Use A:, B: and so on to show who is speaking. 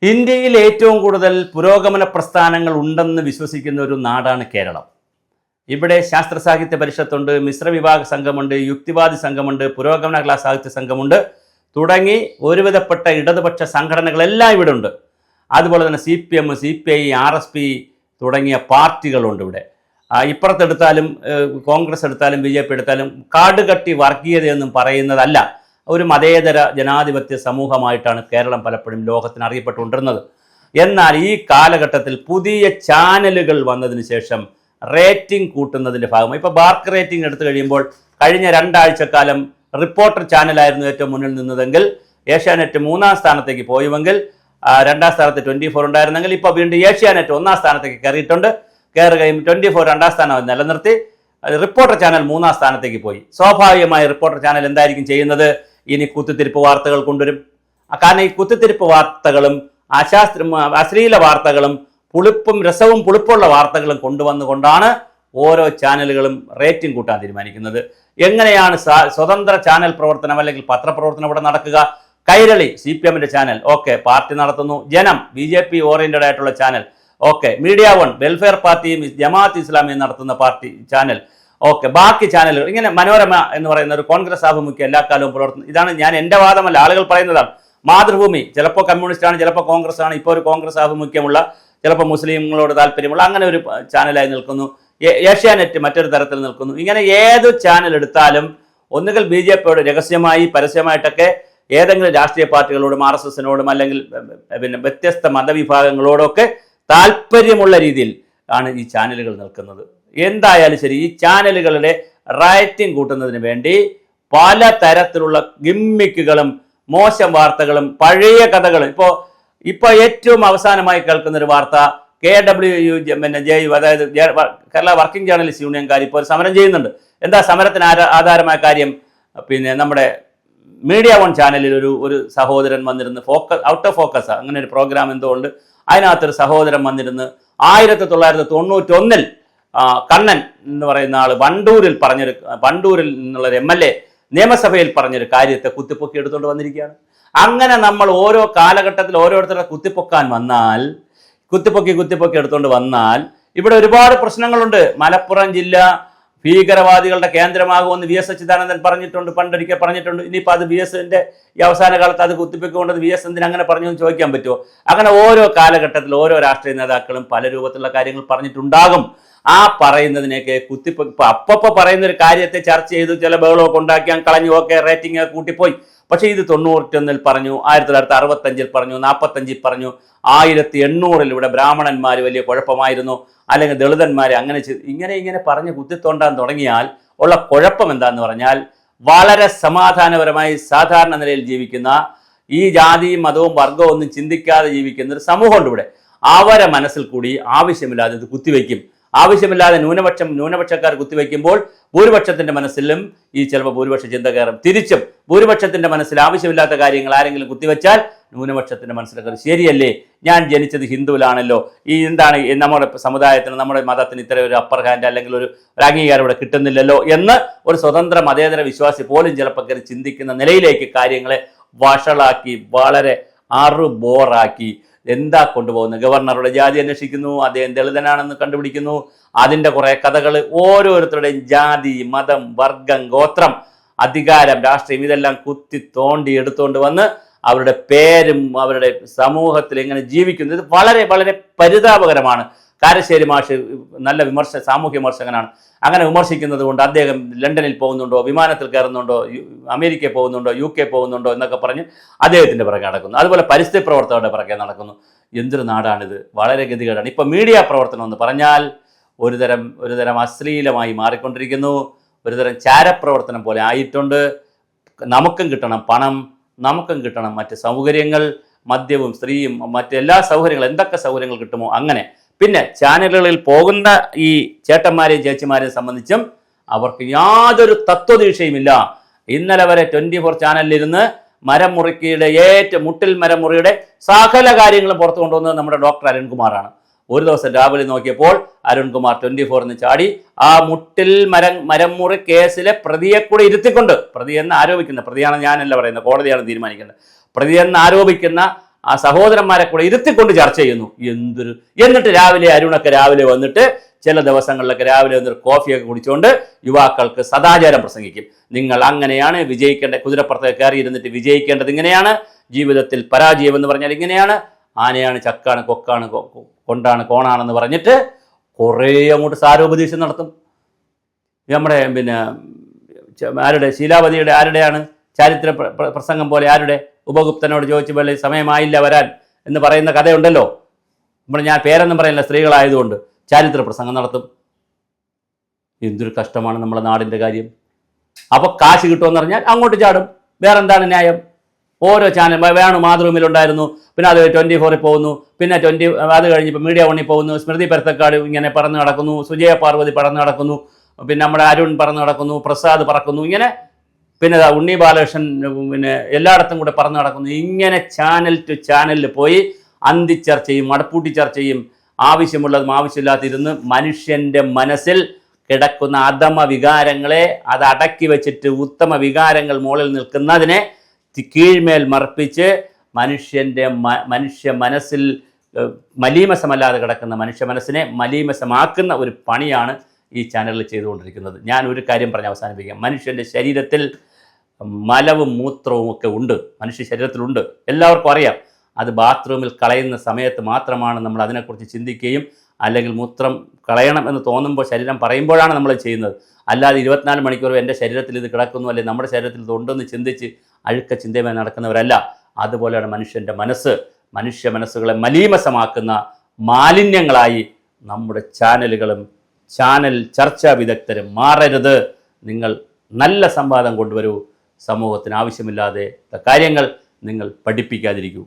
A: ഇന്ത്യയിൽ ഏറ്റവും കൂടുതൽ പുരോഗമന പ്രസ്ഥാനങ്ങൾ ഉണ്ടെന്ന് വിശ്വസിക്കുന്ന ഒരു നാടാണ് കേരളം. ഇവിടെ ശാസ്ത്ര സാഹിത്യ പരിഷത്തുണ്ട്, മിശ്ര വിഭാഗ സംഘമുണ്ട്, യുക്തിവാദി സംഘമുണ്ട്, പുരോഗമന ക്ലാസ് സാഹിത്യ സംഘമുണ്ട് തുടങ്ങി ഒരുവിധപ്പെട്ട ഇടതുപക്ഷ സംഘടനകളെല്ലാം ഇവിടെ ഉണ്ട്. അതുപോലെ തന്നെ CPM, CPI, RSP തുടങ്ങിയ പാർട്ടികളുണ്ട് ഇവിടെ. ഇപ്പുറത്തെടുത്താലും കോൺഗ്രസ് എടുത്താലും BJP എടുത്താലും കാടുകട്ടി വർഗീയതയൊന്നും പറയുന്നതല്ല. ഒരു മതേതര ജനാധിപത്യ സമൂഹമായിട്ടാണ് കേരളം പലപ്പോഴും ലോകത്തിന് അറിയപ്പെട്ടുകൊണ്ടിരുന്നത്. എന്നാൽ ഈ കാലഘട്ടത്തിൽ പുതിയ ചാനലുകൾ വന്നതിന് ശേഷം റേറ്റിംഗ് കൂട്ടുന്നതിൻ്റെ ഭാഗമായി ഇപ്പോൾ ബാർക്ക് റേറ്റിംഗ് എടുത്തു കഴിയുമ്പോൾ കഴിഞ്ഞ 2 ആഴ്ചക്കാലം റിപ്പോർട്ടർ ചാനലായിരുന്നു ഏറ്റവും മുന്നിൽ നിന്നതെങ്കിൽ ഏഷ്യാനെറ്റ് 3-ാം സ്ഥാനത്തേക്ക് പോയുമെങ്കിൽ 2-ാം സ്ഥാനത്ത് 24 ഉണ്ടായിരുന്നെങ്കിൽ ഇപ്പോൾ വീണ്ടും ഏഷ്യാനെറ്റ് 1-ാം സ്ഥാനത്തേക്ക് കയറുകയും 24 2-ാം സ്ഥാനം നിലനിർത്തി റിപ്പോർട്ടർ ചാനൽ 3-ാം സ്ഥാനത്തേക്ക് പോയി. സ്വാഭാവികമായി റിപ്പോർട്ടർ ചാനൽ എന്തായിരിക്കും ചെയ്യുന്നത്? ഇനി കുത്തിത്തിരിപ്പ് വാർത്തകൾ കൊണ്ടുവരും. കാരണം ഈ കുത്തിത്തിരിപ്പ് വാർത്തകളും അശ്ലീല വാർത്തകളും രസവും പുളിപ്പുള്ള വാർത്തകളും കൊണ്ടുവന്നുകൊണ്ടാണ് ഓരോ ചാനലുകളും റേറ്റിംഗ് കൂട്ടാൻ തീരുമാനിക്കുന്നത്. എങ്ങനെയാണ് സ്വതന്ത്ര ചാനൽ പ്രവർത്തനം അല്ലെങ്കിൽ പത്രപ്രവർത്തനം ഇവിടെ നടക്കുക? കൈരളി CPM-ന്റെ ചാനൽ, ഓക്കെ, പാർട്ടി നടത്തുന്നു. ജനം BJP ഓറിയന്റഡ് ആയിട്ടുള്ള channel, okay. Media one welfare പാർട്ടിയും ജമാഅത്ത് ഇസ്ലാമിയും നടത്തുന്ന പാർട്ടി ചാനൽ, ഓക്കെ. ബാക്കി ചാനലുകൾ ഇങ്ങനെ മനോരമ എന്ന് പറയുന്ന ഒരു കോൺഗ്രസ് ആഭിമുഖ്യം എല്ലാ കാലവും പുലർത്തുന്നു. ഇതാണ് ഞാൻ എൻ്റെ വാദമല്ല, ആളുകൾ പറയുന്നതാണ്. മാതൃഭൂമി ചിലപ്പോൾ കമ്മ്യൂണിസ്റ്റ് ആണ്, ചിലപ്പോൾ കോൺഗ്രസ് ആണ്, ഇപ്പോൾ ഒരു കോൺഗ്രസ് ആഭിമുഖ്യമുള്ള, ചിലപ്പോൾ മുസ്ലിങ്ങളോട് താല്പര്യമുള്ള അങ്ങനെ ഒരു ചാനലായി നിൽക്കുന്നു. ഏഷ്യാനെറ്റ് മറ്റൊരു തരത്തിൽ നിൽക്കുന്നു. ഇങ്ങനെ ഏത് ചാനൽ എടുത്താലും ഒന്നുകിൽ BJPയോട് രഹസ്യമായി പരസ്യമായിട്ടൊക്കെ ഏതെങ്കിലും രാഷ്ട്രീയ പാർട്ടികളോടും RSSനോടും അല്ലെങ്കിൽ വ്യത്യസ്ത മതവിഭാഗങ്ങളോടൊക്കെ താല്പര്യമുള്ള രീതിയിൽ ആണ് ഈ ചാനലുകൾ നിൽക്കുന്നത്. എന്തായാലും ശരി, ഈ ചാനലുകളുടെ റേറ്റിംഗ് കൂട്ടുന്നതിന് വേണ്ടി പല തരത്തിലുള്ള ഗിമ്മിക്കുകളും മോശം വാർത്തകളും പഴയ കഥകളും ഇപ്പോൾ ഏറ്റവും അവസാനമായി കേൾക്കുന്ന ഒരു വാർത്ത KWU അതായത് കേരള വർക്കിംഗ് ജേർണലിസ്റ്റ് യൂണിയൻകാർ ഇപ്പോൾ ഒരു സമരം ചെയ്യുന്നുണ്ട്. എന്താ സമരത്തിന് ആധാരമായ കാര്യം? നമ്മുടെ മീഡിയ വൺ ചാനലിൽ ഒരു സഹോദരൻ വന്നിരുന്ന് ഔട്ട് ഓഫ് ഫോക്കസ് അങ്ങനെ ഒരു പ്രോഗ്രാം എന്തുകൊണ്ട് അതിനകത്തൊരു സഹോദരൻ വന്നിരുന്ന് 1991 കണ്ണൻ എന്ന് പറയുന്ന ആൾ വണ്ടൂരിൽ നിന്നുള്ളൊരു MLA നിയമസഭയിൽ പറഞ്ഞൊരു കാര്യത്തെ കുത്തിപ്പൊക്കി എടുത്തുകൊണ്ട് വന്നിരിക്കുകയാണ്. അങ്ങനെ നമ്മൾ ഓരോ കാലഘട്ടത്തിൽ ഓരോരുത്തരുടെ കുത്തിപ്പൊക്കി എടുത്തുകൊണ്ട് വന്നാൽ ഇവിടെ ഒരുപാട് പ്രശ്നങ്ങളുണ്ട്. മലപ്പുറം ജില്ല ഭീകരവാദികളുടെ കേന്ദ്രമാകുമെന്ന് VS അച്യുതാനന്ദൻ പണ്ടൊരിക്കൽ പറഞ്ഞിട്ടുണ്ട്. ഇനിയിപ്പോൾ അത് VSന്റെ ഈ അവസാന കാലത്ത് അത് കുത്തിപ്പൊക്കൊണ്ടത് VS എന്തിന് അങ്ങനെ പറഞ്ഞു എന്ന് ചോദിക്കാൻ പറ്റുമോ? അങ്ങനെ ഓരോ കാലഘട്ടത്തിൽ ഓരോ രാഷ്ട്രീയ നേതാക്കളും പല രൂപത്തിലുള്ള കാര്യങ്ങൾ പറഞ്ഞിട്ടുണ്ടാകും. ആ പറയുന്നതിനെയൊക്കെ അപ്പപ്പോൾ പറയുന്ന ഒരു കാര്യത്തെ ചർച്ച ചെയ്തു ചില ബഹളമൊക്കെ ഉണ്ടാക്കിയാൽ കളഞ്ഞു, ഓക്കെ, റേറ്റിംഗ് കൂട്ടിപ്പോയി. പക്ഷേ ഇത് 91 പറഞ്ഞു, 1965 പറഞ്ഞു, 45 പറഞ്ഞു, 1800 ഇവിടെ ബ്രാഹ്മണന്മാർ വലിയ കുഴപ്പമായിരുന്നു, അല്ലെങ്കിൽ ദളിതന്മാരെ ഇങ്ങനെ പറഞ്ഞ് കുത്തിത്തോണ്ടാൻ തുടങ്ങിയാൽ ഉള്ള കുഴപ്പം എന്താന്ന് പറഞ്ഞാൽ വളരെ സമാധാനപരമായി സാധാരണ നിലയിൽ ജീവിക്കുന്ന ഈ ജാതിയും മതവും വർഗവും ഒന്നും ചിന്തിക്കാതെ ജീവിക്കുന്ന ഒരു സമൂഹമുണ്ട് ഇവിടെ. അവരെ മനസ്സിൽ കൂടി ആവശ്യമില്ലാതെ ഇത് കുത്തിവെക്കും. ആവശ്യമില്ലാതെ ന്യൂനപക്ഷക്കാർ കുത്തിവെക്കുമ്പോൾ ഭൂരിപക്ഷത്തിന്റെ മനസ്സിലും ഈ ചിലപ്പോൾ ഭൂരിപക്ഷ ചിന്ത കയറും. തിരിച്ചും ഭൂരിപക്ഷത്തിന്റെ മനസ്സിൽ ആവശ്യമില്ലാത്ത കാര്യങ്ങൾ ആരെങ്കിലും കുത്തിവെച്ചാൽ ന്യൂനപക്ഷത്തിന്റെ മനസ്സിലൊക്കെ ശരിയല്ലേ, ഞാൻ ജനിച്ചത് ഹിന്ദുവിലാണല്ലോ, എന്താണ് നമ്മുടെ സമുദായത്തിന് നമ്മുടെ മതത്തിന് ഇത്ര ഒരു അപ്പർ ഹാൻഡ് അല്ലെങ്കിൽ ഒരു അംഗീകാരം ഇവിടെ കിട്ടുന്നില്ലല്ലോ എന്ന് ഒരു സ്വതന്ത്ര മതേതര വിശ്വാസി പോലും ചിലപ്പോൾ കയറി ചിന്തിക്കുന്ന നിലയിലേക്ക് കാര്യങ്ങളെ വഷളാക്കി വളരെ ബോറാക്കി എന്താ കൊണ്ടുപോകുന്നത്? ഗവർണറുടെ ജാതി അന്വേഷിക്കുന്നു, അദ്ദേഹം ദളിതനാണെന്ന് കണ്ടുപിടിക്കുന്നു, അതിൻ്റെ കുറേ കഥകൾ, ഓരോരുത്തരുടെയും ജാതി, മതം, വർഗം, ഗോത്രം, അധികാരം, രാഷ്ട്രീയം ഇതെല്ലാം കുത്തി തോണ്ടി എടുത്തുകൊണ്ട് വന്ന് അവരുടെ പേരും അവരുടെ സമൂഹത്തിൽ എങ്ങനെ ജീവിക്കുന്നു, ഇത് വളരെ വളരെ പരിതാപകരമാണ്. കാരശ്ശേരി മാഷ് നല്ല സാമൂഹ്യ വിമർശകനാണ്. അങ്ങനെ വിമർശിക്കുന്നത് കൊണ്ട് അദ്ദേഹം ലണ്ടനിൽ പോകുന്നുണ്ടോ, വിമാനത്തിൽ കയറുന്നുണ്ടോ, അമേരിക്കയിൽ പോകുന്നുണ്ടോ, UK പോകുന്നുണ്ടോ എന്നൊക്കെ പറഞ്ഞ് അദ്ദേഹത്തിൻ്റെ പിറകെ നടക്കുന്നു. അതുപോലെ പരിസ്ഥിതി പ്രവർത്തകരുടെ പിറകെ നടക്കുന്നു. എന്തൊരു നാടാണിത്! വളരെ ഗതികേടാണ്. ഇപ്പോൾ മീഡിയ പ്രവർത്തനം എന്ന് പറഞ്ഞാൽ ഒരുതരം അശ്ലീലമായി മാറിക്കൊണ്ടിരിക്കുന്നു. ഒരുതരം ചാരപ്രവർത്തനം പോലെ ആയിട്ടുണ്ട്. നമുക്കും കിട്ടണം പണം, നമുക്കും കിട്ടണം മറ്റ് സൗകര്യങ്ങൾ, മദ്യവും സ്ത്രീയും മറ്റെല്ലാ സൗകര്യങ്ങളും, എന്തൊക്കെ സൗകര്യങ്ങൾ കിട്ടുമോ അങ്ങനെ. പിന്നെ ചാനലുകളിൽ പോകുന്ന ഈ ചേട്ടന്മാരെയും ചേച്ചിമാരെയും സംബന്ധിച്ചും അവർക്ക് യാതൊരു തത്വദീക്ഷയുമില്ല. ഇന്നലെ വരെ 24 ചാനലിലിരുന്ന് മുട്ടിൽ മരം മുറിയുടെ സകല കാര്യങ്ങളും പുറത്തു കൊണ്ടുവന്നത് നമ്മുടെ ഡോക്ടർ അരുൺകുമാറാണ്. ഒരു ദിവസം രാവിലെ നോക്കിയപ്പോൾ അരുൺകുമാർ 24 ചാടി ആ മുട്ടിൽ മരം മുറി കേസിലെ പ്രതിയെ കൂടെ ഇരുത്തിക്കൊണ്ട്, പ്രതിയെന്ന് ആരോപിക്കുന്ന, പ്രതിയാണ് ഞാനല്ല പറയുന്നത്, കോടതിയാണ് തീരുമാനിക്കേണ്ടത്, പ്രതിയെന്ന് ആരോപിക്കുന്ന ആ സഹോദരന്മാരെ കൂടെ ഇരുത്തിക്കൊണ്ട് ചർച്ച ചെയ്യുന്നു. എന്നിട്ട് രാവിലെ അരുണൊക്കെ രാവിലെ വന്നിട്ട് ചില ദിവസങ്ങളിലൊക്കെ രാവിലെ വന്നിട്ട് കോഫിയൊക്കെ കുടിച്ചുകൊണ്ട് യുവാക്കൾക്ക് സദാചാരം പ്രസംഗിക്കും. നിങ്ങൾ അങ്ങനെയാണ് വിജയിക്കേണ്ട, കുതിരപ്പുറത്ത് കയറി ഇരുന്നിട്ട് വിജയിക്കേണ്ടത് ഇങ്ങനെയാണ്, ജീവിതത്തിൽ പരാജയം എന്ന് പറഞ്ഞാൽ ഇങ്ങനെയാണ്, ആനയാണ് ചക്കാണ് കൊക്കാണ് കൊണ്ടാണ് കോണാണെന്ന് പറഞ്ഞിട്ട് കുറേ അങ്ങോട്ട് സാരോപദേശം നടത്തും. നമ്മുടെ ആരുടെ ശീലാവതിയുടെ ആരുടെയാണ് ചാരിത്ര പ്രസംഗം പോലെ ആരുടെ ഉപഗുപ്തനോട് ചോദിച്ചു പോലെ സമയമായില്ല വരാൻ എന്ന് പറയുന്ന കഥയുണ്ടല്ലോ. ഞാൻ പേരൊന്നും പറയുന്നില്ല, സ്ത്രീകളായതുകൊണ്ട് ചാരിത്ര പ്രസംഗം നടത്തും. എന്തൊരു കഷ്ടമാണ് നമ്മുടെ നാടിൻ്റെ കാര്യം. അപ്പോൾ കാശ് കിട്ടുമെന്ന് പറഞ്ഞാൽ അങ്ങോട്ട് ചാടും. വേറെന്താണ് ന്യായം? ഓരോ ചാനൽ വേണു മാതൃഭൂമിയിലുണ്ടായിരുന്നു, പിന്നെ അത് 24 പോകുന്നു, പിന്നെ അത് കഴിഞ്ഞപ്പോൾ മീഡിയ 1 പോകുന്നു, സ്മൃതി പരത്തക്കാട് ഇങ്ങനെ പറന്ന് നടക്കുന്നു, സുജയ പാർവതി പറന്ന് നടക്കുന്നു, പിന്നെ നമ്മുടെ അരുൺ പറന്ന് നടക്കുന്നു, പ്രസാദ് പറക്കുന്നു, ഇങ്ങനെ പിന്നെ ഉണ്ണി ബാലകൃഷ്ണൻ എല്ലായിടത്തും കൂടെ പറന്ന് നടക്കുന്നു. ഇങ്ങനെ ചാനൽ ടു ചാനലിൽ പോയി അന്തിച്ചർച്ചയും മടപ്പൂട്ടി ചർച്ചയും ആവശ്യമുള്ളതും ആവശ്യമില്ലാത്തിരുന്ന് മനുഷ്യൻ്റെ മനസ്സിൽ കിടക്കുന്ന അധമ വികാരങ്ങളെ അത് അടക്കി വെച്ചിട്ട് ഉത്തമ വികാരങ്ങൾ മുകളിൽ നിൽക്കുന്നതിനെ കീഴ്മേൽ മർപ്പിച്ച് മനുഷ്യ മനസ്സിൽ മലീമസമല്ലാതെ കിടക്കുന്ന മനുഷ്യ മനസ്സിനെ മലീമസമാക്കുന്ന ഒരു പണിയാണ് ഈ ചാനലിൽ ചെയ്തുകൊണ്ടിരിക്കുന്നത്. ഞാൻ ഒരു കാര്യം പറഞ്ഞ് അവസാനിപ്പിക്കാം. മനുഷ്യൻ്റെ ശരീരത്തിൽ മലവും മൂത്രവും ഒക്കെ ഉണ്ട്, മനുഷ്യ ശരീരത്തിലുണ്ട്, എല്ലാവർക്കും അറിയാം. അത് ബാത്റൂമിൽ കളയുന്ന സമയത്ത് മാത്രമാണ് നമ്മൾ അതിനെക്കുറിച്ച് ചിന്തിക്കുകയും അല്ലെങ്കിൽ മൂത്രം കളയണം എന്ന് തോന്നുമ്പോൾ ശരീരം പറയുമ്പോഴാണ് നമ്മൾ ചെയ്യുന്നത്. അല്ലാതെ 24 മണിക്കൂറും എൻ്റെ ശരീരത്തിൽ ഇത് കിടക്കുന്നു അല്ലെങ്കിൽ നമ്മുടെ ശരീരത്തിൽ ഇത് ഉണ്ടെന്ന് ചിന്തിച്ച് അഴുക്ക ചിന്തയുമായി നടക്കുന്നവരല്ല. അതുപോലെയാണ് മനുഷ്യൻ്റെ മനസ്സ്. മനുഷ്യ മനസ്സുകളെ മലീമസമാക്കുന്ന മാലിന്യങ്ങളായി നമ്മുടെ ചാനലുകളും ചാനൽ ചർച്ചാ വിദഗ്ധരും മാറരുത്. നിങ്ങൾ നല്ല സംവാദം കൊണ്ടുവരൂ. സമൂഹത്തിന് ആവശ്യമില്ലാതെ കാര്യങ്ങൾ നിങ്ങൾ പഠിപ്പിക്കാതിരിക്കൂ.